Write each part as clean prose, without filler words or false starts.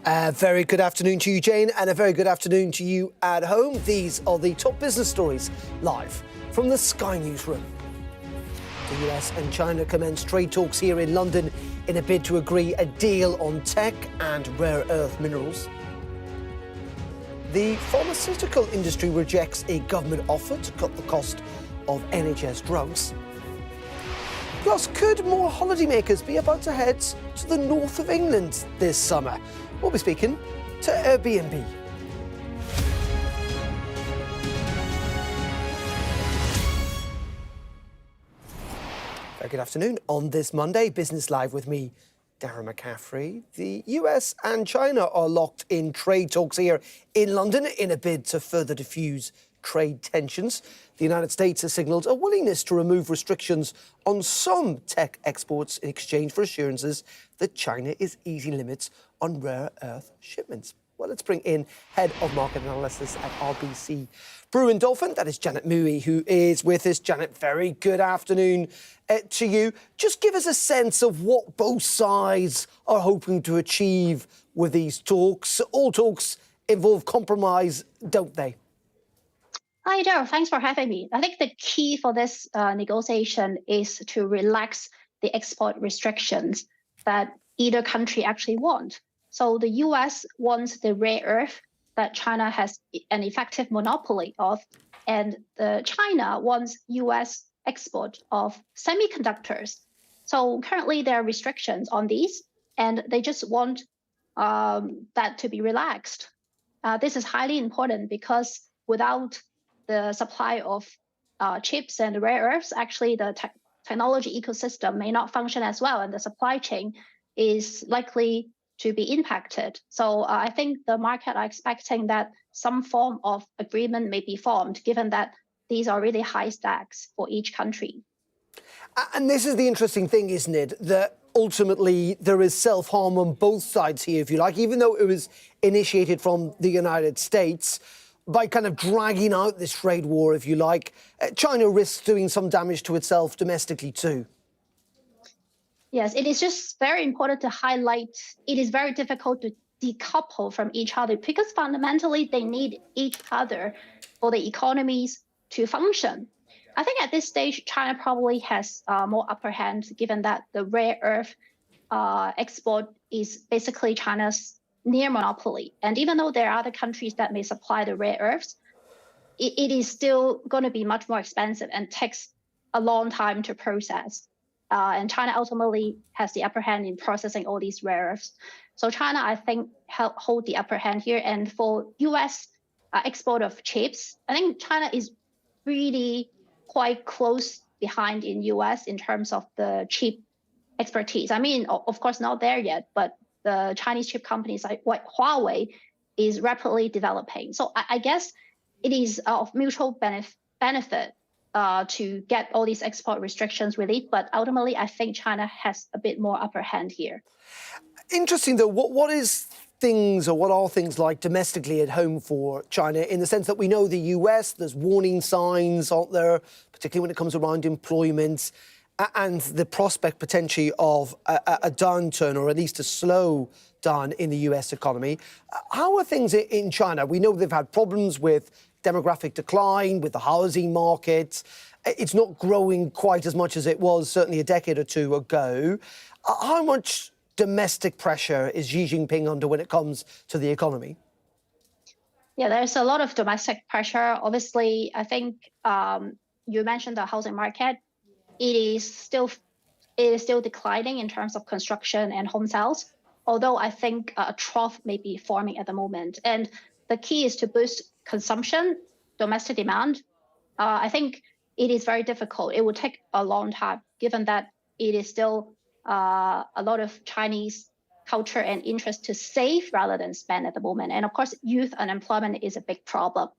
Very good afternoon to you, Jane, and a very good afternoon to you at home. These are the top business stories live from the Sky Newsroom. The US and China commence trade talks here in London in a bid to agree a deal on tech and rare earth minerals. The pharmaceutical industry rejects a government offer to cut the cost of NHS drugs. Plus, could more holidaymakers be about to head to the north of England this summer? We'll be speaking to Airbnb. Very good afternoon. On this Monday, Business Live with me, Darren McCaffrey. The US and China are locked in trade talks here in London in a bid to further diffuse trade tensions. The United States has signalled a willingness to remove restrictions on some tech exports in exchange for assurances that China is easing limits on rare earth shipments. Well, let's bring in Head of Market Analysis at RBC Brewin Dolphin. That is Janet Mui, who is with us. Janet, very good afternoon to you. Just give us a sense of what both sides are hoping to achieve with these talks. All talks involve compromise, don't they? Hi, Darryl. Thanks for having me. I think the key for this negotiation is to relax the export restrictions that either country actually want. So the US wants the rare earth that China has an effective monopoly of, and China wants US export of semiconductors. So currently there are restrictions on these, and they just want that to be relaxed. This is highly important because without the supply of chips and rare earths, actually the technology ecosystem may not function as well, and the supply chain is likely to be impacted. So I think the market are expecting that some form of agreement may be formed, given that these are really high stakes for each country. And this is the interesting thing, isn't it? That ultimately there is self-harm on both sides here, if you like, even though it was initiated from the United States. By kind of dragging out this trade war, if you like, China risks doing some damage to itself domestically too. Yes, it is just very important to highlight it is very difficult to decouple from each other because fundamentally they need each other for the economies to function. I think at this stage, China probably has more upper hand given that the rare earth export is basically China's near monopoly. And even though there are other countries that may supply the rare earths, it is still going to be much more expensive and takes a long time to process. And China ultimately has the upper hand in processing all these rare earths. So China, I think, hold the upper hand here. And for US export of chips, I think China is really quite close behind in US in terms of the chip expertise. I mean, of course, not there yet, but the Chinese chip companies like Huawei is rapidly developing. So I guess it is of mutual benefit to get all these export restrictions relieved. But ultimately, I think China has a bit more upper hand here. Interesting, though, what are things like domestically at home for China, in the sense that we know the US, there's warning signs out there, particularly when it comes around employment and the prospect potentially of a downturn, or at least a slow down in the US economy. How are things in China? We know they've had problems with demographic decline, with the housing market. It's not growing quite as much as it was certainly a decade or two ago. How much domestic pressure is Xi Jinping under when it comes to the economy? Yeah, there's a lot of domestic pressure. Obviously, I think you mentioned the housing market. It is still declining in terms of construction and home sales, although I think a trough may be forming at the moment. And the key is to boost consumption, domestic demand. I think it is very difficult. It will take a long time, given that it is still a lot of Chinese culture and interest to save rather than spend at the moment. And of course, youth unemployment is a big problem.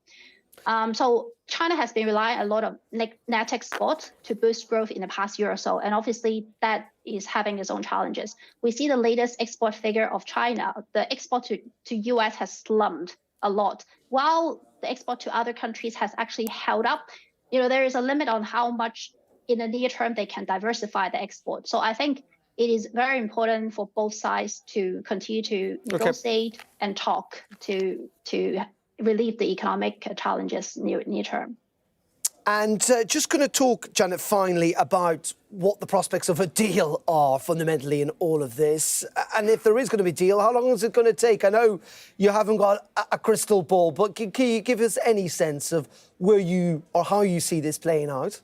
So China has been relying a lot on net export to boost growth in the past year or so. And obviously that is having its own challenges. We see the latest export figure of China. The export to US has slumped a lot, while the export to other countries has actually held up. There is a limit on how much in the near term they can diversify the export. So I think it is very important for both sides to continue to negotiate and talk to relieve the economic challenges near term. And just going to talk, Janet, finally about what the prospects of a deal are fundamentally in all of this. And if there is going to be a deal, how long is it going to take? I know you haven't got a crystal ball, but can you give us any sense of where you or how you see this playing out?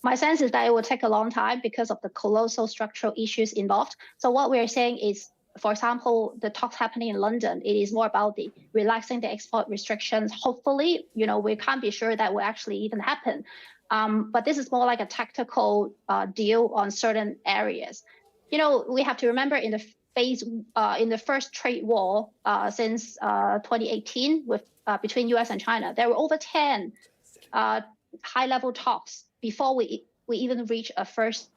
My sense is that it will take a long time because of the colossal structural issues involved. So what we're saying is, for example, the talks happening in London, it is more about the relaxing the export restrictions. Hopefully, we can't be sure that will actually even happen. But this is more like a tactical deal on certain areas. We have to remember in the first trade war since 2018 between US and China, there were over 10 high-level talks before we even reach a first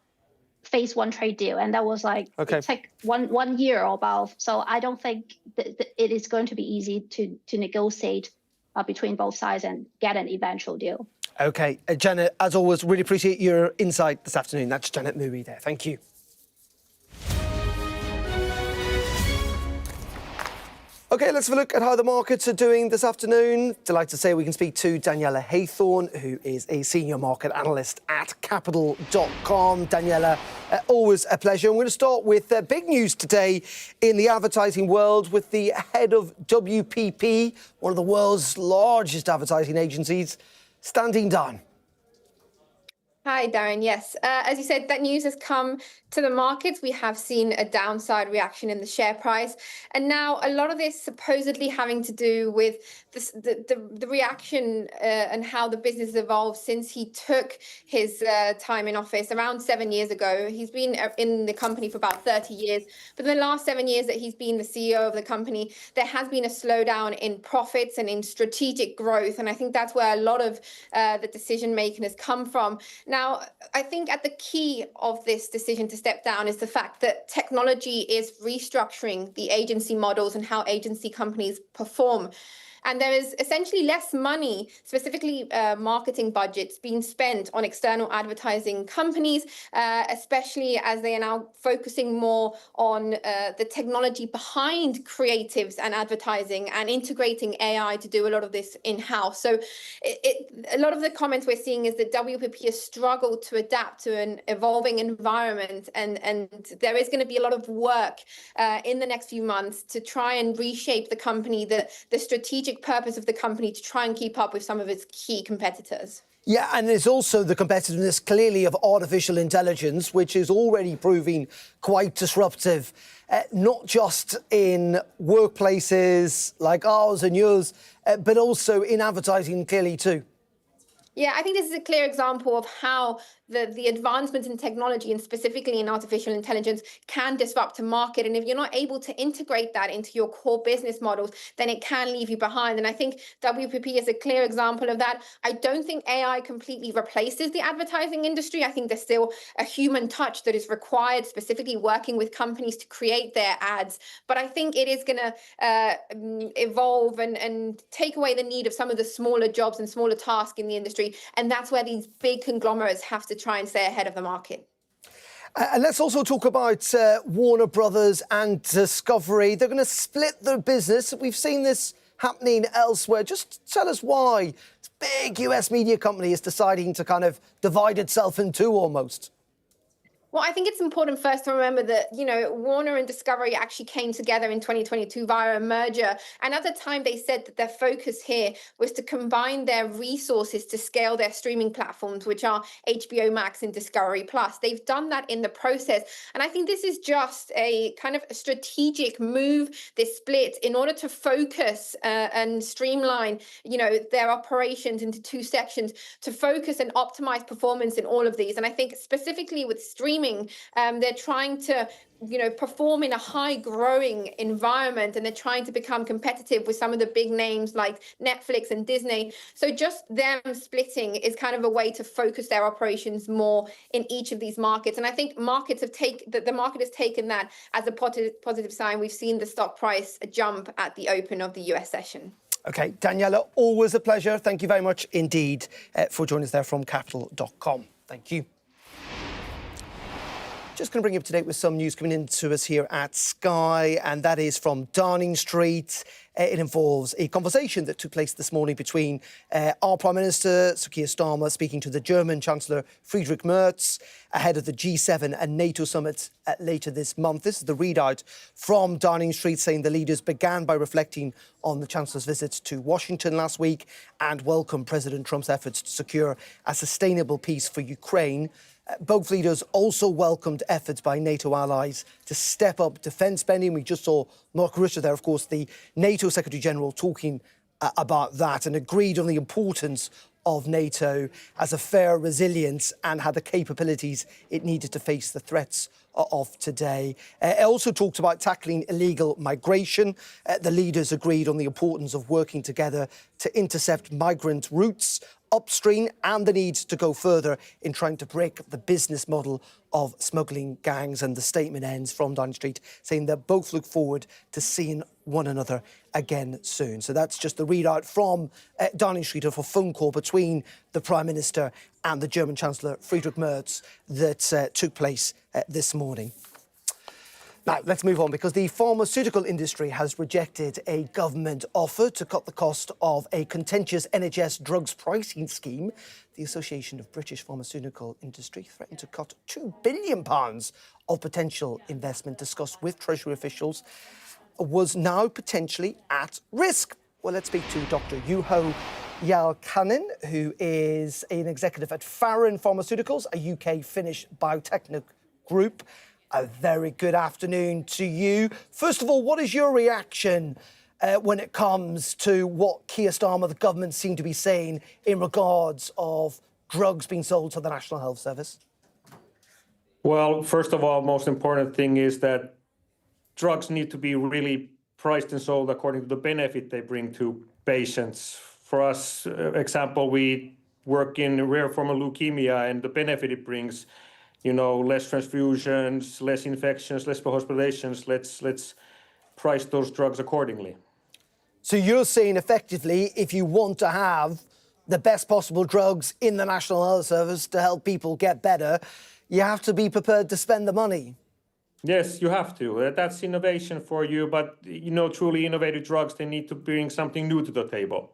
phase one trade deal, and that was like it took one year or about. So I don't think that it is going to be easy to negotiate between both sides and get an eventual deal. Okay, Janet, as always, really appreciate your insight this afternoon. That's Janet Mui there. Thank you. OK, let's have a look at how the markets are doing this afternoon. Delighted to say we can speak to Daniela Haythorne, who is a senior market analyst at capital.com. Daniela, always a pleasure. I'm going to start with big news today in the advertising world with the head of WPP, one of the world's largest advertising agencies, standing down. Hi, Darren. Yes, as you said, that news has come to the markets. We have seen a downside reaction in the share price. And now a lot of this supposedly having to do with the reaction and how the business evolved since he took his time in office around 7 years ago. He's been in the company for about 30 years. But in the last 7 years that he's been the CEO of the company, there has been a slowdown in profits and in strategic growth. And I think that's where a lot of the decision making has come from. Now, I think at the key of this decision to step down is the fact that technology is restructuring the agency models and how agency companies perform. And there is essentially less money, specifically marketing budgets, being spent on external advertising companies, especially as they are now focusing more on the technology behind creatives and advertising and integrating AI to do a lot of this in-house. So a lot of the comments we're seeing is that WPP has struggled to adapt to an evolving environment. And there is going to be a lot of work in the next few months to try and reshape the company, the strategic purpose of the company to try and keep up with some of its key competitors. Yeah, and there's also the competitiveness clearly of artificial intelligence, which is already proving quite disruptive, not just in workplaces like ours and yours, but also in advertising clearly too. Yeah, I think this is a clear example of how the advancement in technology and specifically in artificial intelligence can disrupt a market. And if you're not able to integrate that into your core business models, then it can leave you behind. And I think WPP is a clear example of that. I don't think AI completely replaces the advertising industry. I think there's still a human touch that is required, specifically working with companies to create their ads. But I think it is going to evolve and take away the need of some of the smaller jobs and smaller tasks in the industry. And that's where these big conglomerates have to try and stay ahead of the market. And let's also talk about Warner Brothers and Discovery. They're going to split their business. We've seen this happening elsewhere. Just tell us why this big US media company is deciding to kind of divide itself in two almost. Well, I think it's important first to remember that, Warner and Discovery actually came together in 2022 via a merger. And at the time, they said that their focus here was to combine their resources to scale their streaming platforms, which are HBO Max and Discovery Plus. They've done that in the process. And I think this is just a kind of a strategic move, this split, in order to focus and streamline, their operations into two sections to focus and optimize performance in all of these. And I think specifically with streaming, they're trying to perform in a high growing environment, and they're trying to become competitive with some of the big names like Netflix and Disney. So just them splitting is kind of a way to focus their operations more in each of these markets. And I think the market has taken that as a positive sign. We've seen the stock price jump at the open of the US session. OK, Daniela, always a pleasure. Thank you very much indeed for joining us there from capital.com. Thank you. Just going to bring you up to date with some news coming in to us here at Sky, and that is from Downing Street. It involves a conversation that took place this morning between our Prime Minister, Sir Keir Starmer, speaking to the German Chancellor Friedrich Merz ahead of the G7 and NATO summits later this month. This is the readout from Downing Street, saying the leaders began by reflecting on the Chancellor's visit to Washington last week and welcomed President Trump's efforts to secure a sustainable peace for Ukraine. Both leaders also welcomed efforts by NATO allies to step up defence spending. We just saw Mark Rutte there, of course, the NATO Secretary-General, talking about that, and agreed on the importance of NATO as a fair resilience and had the capabilities it needed to face the threats of today. It also talked about tackling illegal migration. The leaders agreed on the importance of working together to intercept migrant routes upstream and the need to go further in trying to break the business model of smuggling gangs. And the statement ends from Downing Street saying that both look forward to seeing one another again soon. So that's just the readout from Downing Street of a phone call between the Prime Minister and the German Chancellor Friedrich Merz that took place this morning. Now, let's move on, because the pharmaceutical industry has rejected a government offer to cut the cost of a contentious NHS drugs pricing scheme. The Association of British Pharmaceutical Industry threatened to cut £2 billion of potential investment discussed with Treasury officials was now potentially at risk. Well, let's speak to Dr. Juho Jalkanen, who is an executive at Farron Pharmaceuticals, a UK-Finnish biotech group. A very good afternoon to you. First of all, what is your reaction when it comes to what Keir Starmer, the government, seem to be saying in regards of drugs being sold to the National Health Service? Well, first of all, most important thing is that drugs need to be really priced and sold according to the benefit they bring to patients. For us, example, we work in rare form of leukemia, and the benefit it brings, less transfusions, less infections, less hospitalizations. Let's price those drugs accordingly. So you're saying effectively, if you want to have the best possible drugs in the National Health Service to help people get better, you have to be prepared to spend the money. Yes, you have to. That's innovation for you. But, truly innovative drugs, they need to bring something new to the table.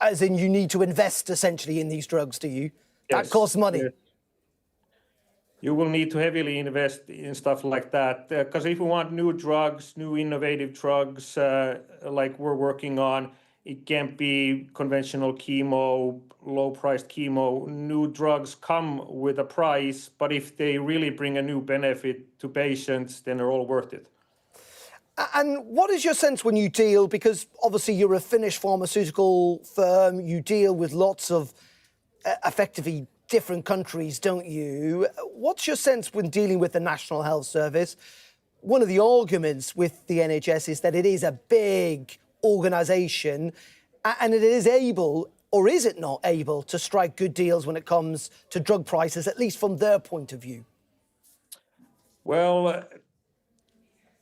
As in you need to invest essentially in these drugs, do you? That costs money. Yes. You will need to heavily invest in stuff like that, because if you want new drugs, new innovative drugs like we're working on, it can't be conventional chemo, low-priced chemo. New drugs come with a price, but if they really bring a new benefit to patients, then they're all worth it. And what is your sense when you deal, because obviously you're a Finnish pharmaceutical firm, you deal with lots of effectively different countries, don't you? What's your sense when dealing with the National Health Service? One of the arguments with the NHS is that it is a big organisation and it is able, or is it not able, to strike good deals when it comes to drug prices, at least from their point of view? Well,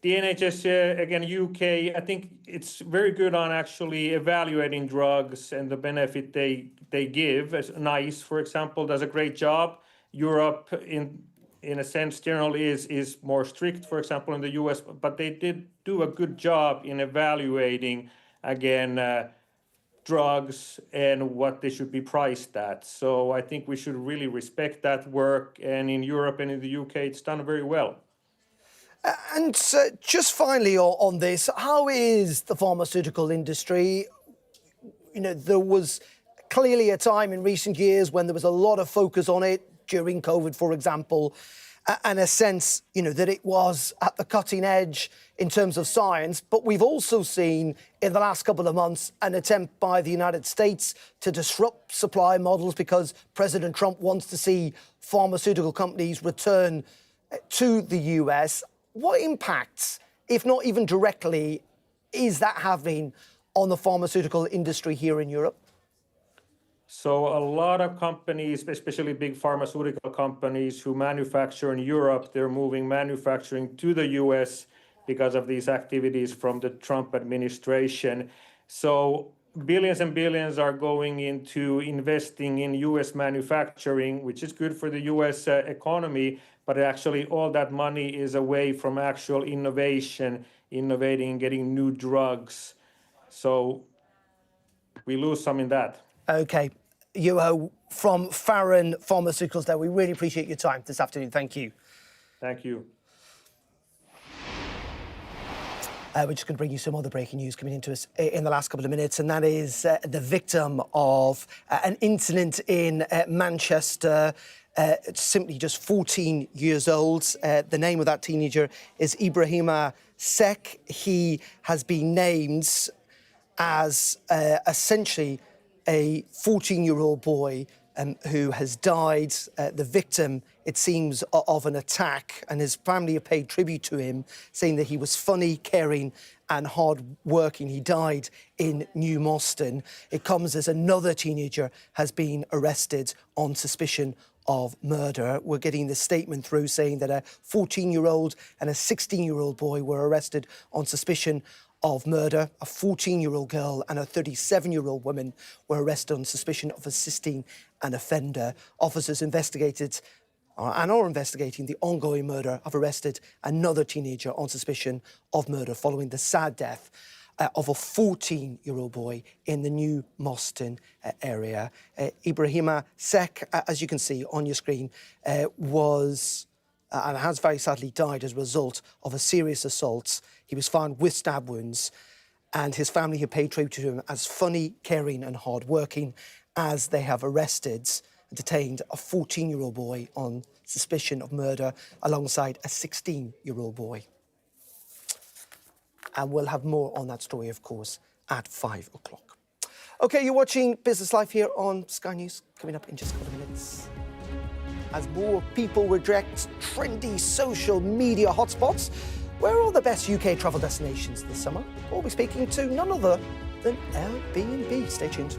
the NHS, again, UK, I think it's very good on actually evaluating drugs and the benefit they give. As NICE, for example, does a great job. Europe, in a sense, generally is more strict, for example, in the US, but they did do a good job in evaluating, again, drugs and what they should be priced at. So I think we should really respect that work. And in Europe and in the UK, it's done very well. And just finally on this, how is the pharmaceutical industry? There was clearly a time in recent years when there was a lot of focus on it, during COVID, for example, and a sense, that it was at the cutting edge in terms of science. But we've also seen in the last couple of months an attempt by the United States to disrupt supply models because President Trump wants to see pharmaceutical companies return to the US. What impacts, if not even directly, is that having on the pharmaceutical industry here in Europe? So a lot of companies, especially big pharmaceutical companies who manufacture in Europe, they're moving manufacturing to the US because of these activities from the Trump administration. So billions and billions are going into investing in US manufacturing, which is good for the US economy, but actually all that money is away from actual innovation, innovating, getting new drugs. So we lose some in that. Okay. Juho from Farron Pharmaceuticals there. We really appreciate your time this afternoon. Thank you. Thank you. We're just going to bring you some other breaking news coming into us in the last couple of minutes, and that is the victim of an incident in Manchester, simply just 14 years old. The name of that teenager is Ibrahima Sek. He has been named as essentially a 14-year-old boy who has died, the victim, it seems, of an attack, and his family have paid tribute to him, saying that he was funny, caring and hard-working. He died in New Moston. It comes as another teenager has been arrested on suspicion of murder. We're getting the statement through saying that a 14-year-old and a 16-year-old boy were arrested on suspicion of murder. A 14-year-old girl and a 37-year-old woman were arrested on suspicion of assisting an offender. Officers investigated and are investigating the ongoing murder of arrested another teenager on suspicion of murder following the sad death of a 14-year-old boy in the New Moston area. Ibrahima Sek, as you can see on your screen, was and has very sadly died as a result of a serious assault. He was found with stab wounds, and his family have paid tribute to him as funny, caring and hard-working, as they have arrested and detained a 14-year-old boy on suspicion of murder alongside a 16-year-old boy. And we'll have more on that story, of course, at 5 o'clock. OK, you're watching Business Live here on Sky News. Coming up in just a couple of minutes. As more people reject trendy social media hotspots, where are the best UK travel destinations this summer? We'll be speaking to none other than Airbnb. Stay tuned.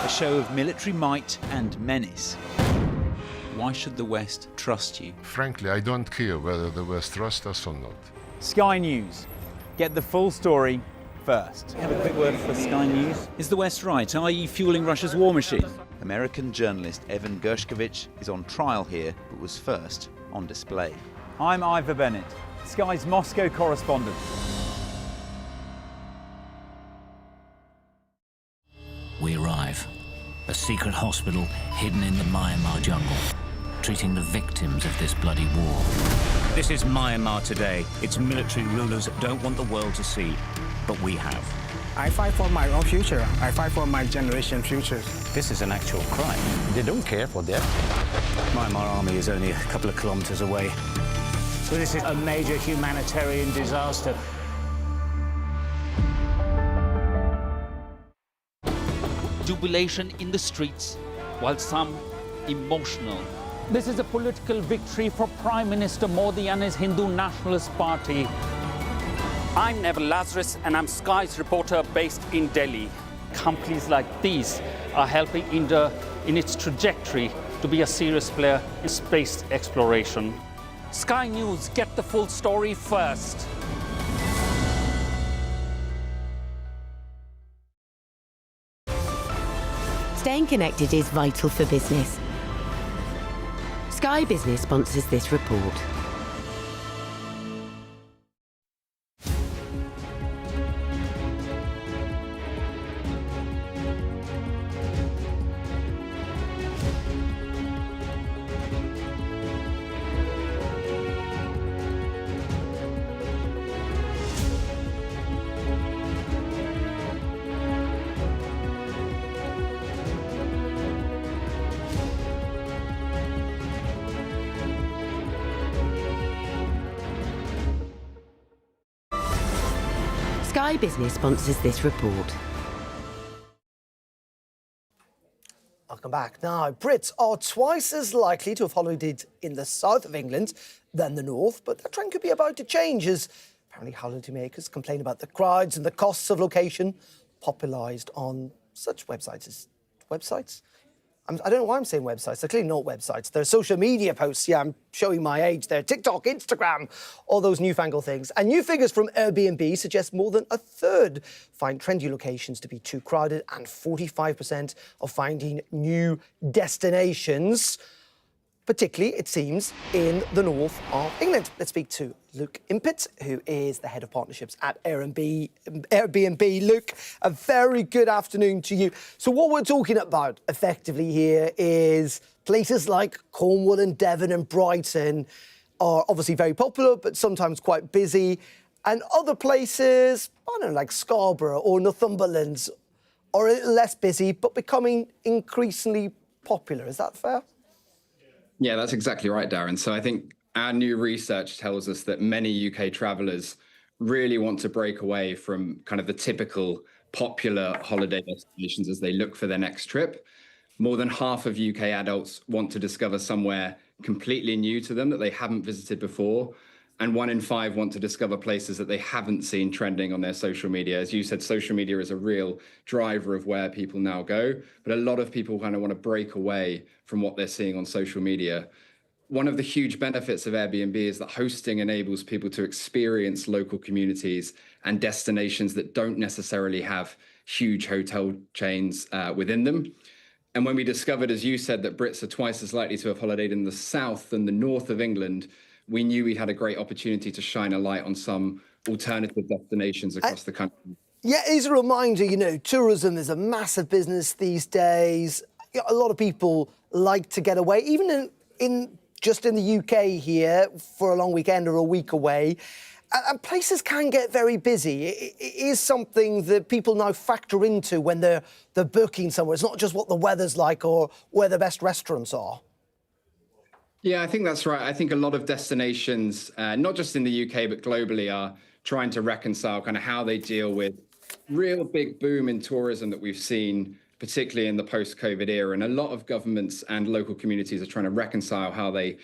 A show of military might and menace. Why should the West trust you? Frankly, I don't care whether the West trusts us or not. Sky News. Get the full story first. Have a quick word for Sky News. Is the West right? Are you fueling Russia's war machine? American journalist Evan Gershkovich is on trial here, but was first on display. I'm Ivor Bennett, Sky's Moscow correspondent. We arrive. A secret hospital hidden in the Myanmar jungle. treating the victims of this bloody war. This is Myanmar today. Its military rulers don't want the world to see, but we have. I fight for my own future. I fight for my generation's future. This is an actual crime. They don't care for that. Myanmar army is only a couple of kilometers away. So this is a major humanitarian disaster. Jubilation in the streets, while some emotional. This is a political victory for Prime Minister Modi and his Hindu Nationalist Party. I'm Neville Lazarus, and I'm Sky's reporter based in Delhi. Companies like these are helping India in its trajectory to be a serious player in space exploration. Sky News, get the full story first. Staying connected is vital for business. Sky Business sponsors this report. Sky Business sponsors this report. Welcome back. Now, Brits are twice as likely to have holidayed in the south of England than the north, but that trend could be about to change as apparently holidaymakers complain about the crowds and the costs of location popularised on such websites as... Websites? I don't know why I'm saying websites. They're clearly not websites. They're social media posts. Yeah, I'm showing my age there. TikTok, Instagram, all those newfangled things. And new figures from Airbnb suggest more than a third find trendy locations to be too crowded and 45% are finding new destinations, particularly, it seems, in the north of England. Let's speak to Luke Impett, who is the head of partnerships at Airbnb. Luke, a very good afternoon to you. So what we're talking about effectively here is places like Cornwall and Devon and Brighton are obviously very popular, but sometimes quite busy. And other places, I don't know, like Scarborough or Northumberland are a little less busy, but becoming increasingly popular. Is that fair? Yeah, that's exactly right, Darren. So I think our new research tells us that many UK travellers really want to break away from kind of the typical popular holiday destinations as they look for their next trip. More than half of UK adults want to discover somewhere completely new to them that they haven't visited before. And 1 in 5 want to discover places that they haven't seen trending on their social media. As you said, social media is a real driver of where people now go. But a lot of people kind of want to break away from what they're seeing on social media. One of the huge benefits of Airbnb is that hosting enables people to experience local communities and destinations that don't necessarily have huge hotel chains within them. And when we discovered, as you said, that Brits are twice as likely to have holidayed in the south than the north of England, we knew we'd had a great opportunity to shine a light on some alternative destinations across the country. Yeah, it's a reminder, you know, tourism is a massive business these days. You know, a lot of people like to get away, even just in the UK here for a long weekend or a week away. And places can get very busy. It is something that people now factor into when they're booking somewhere. It's not just what the weather's like or where the best restaurants are. Yeah, I think that's right. I think a lot of destinations, not just in the UK, but globally, are trying to reconcile kind of how they deal with real big boom in tourism that we've seen, particularly in the post-COVID era. And a lot of governments and local communities are trying to reconcile how they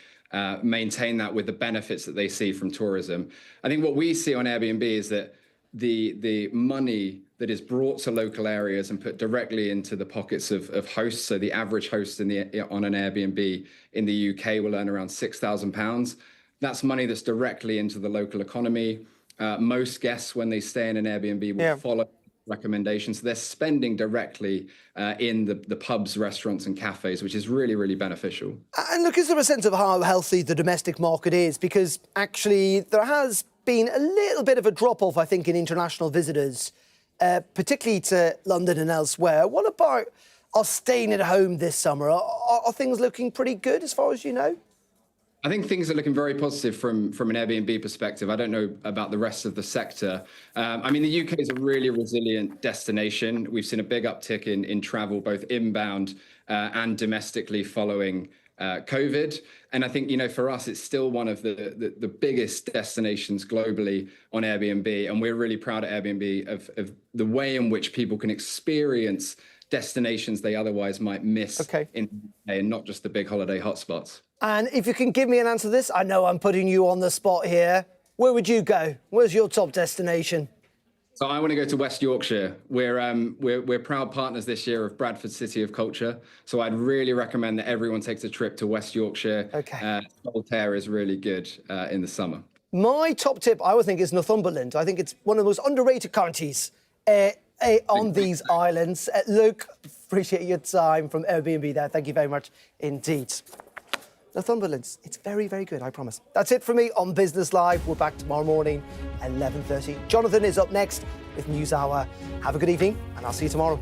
maintain that with the benefits that they see from tourism. I think what we see on Airbnb is that the money that is brought to local areas and put directly into the pockets of hosts. So the average host on an Airbnb in the UK will earn around £6,000. That's money that's directly into the local economy. Most guests, when they stay in an Airbnb, will follow recommendations. They're spending directly in the pubs, restaurants and cafes, which is really, really beneficial. And look, is there a sense of how healthy the domestic market is? Because actually there has been a little bit of a drop-off, I think, in international visitors, particularly to London and elsewhere. What about are staying at home this summer. Are things looking pretty good as far as you know? I think things are looking very positive from an Airbnb perspective. I don't know about the rest of the sector. I mean, the UK is a really resilient destination. We've seen a big uptick in travel, both inbound and domestically following COVID. And I think, you know, for us, it's still one of the biggest destinations globally on Airbnb. And we're really proud at Airbnb of the way in which people can experience destinations they otherwise might miss in the UK and not just the big holiday hotspots. And if you can give me an answer to this, I know I'm putting you on the spot here. Where would you go? Where's your top destination? So I want to go to West Yorkshire. We're proud partners this year of Bradford City of Culture. So I'd really recommend that everyone takes a trip to West Yorkshire. Saltaire is really good in the summer. My top tip, I would think, is Northumberland. I think it's one of the most underrated counties on these islands. Luke, appreciate your time from Airbnb there. Thank you very much indeed. Northumberland, it's very, very good, I promise. That's it from me on Business Live. We're back tomorrow morning, 11:30. Jonathan is up next with News Hour. Have a good evening, and I'll see you tomorrow.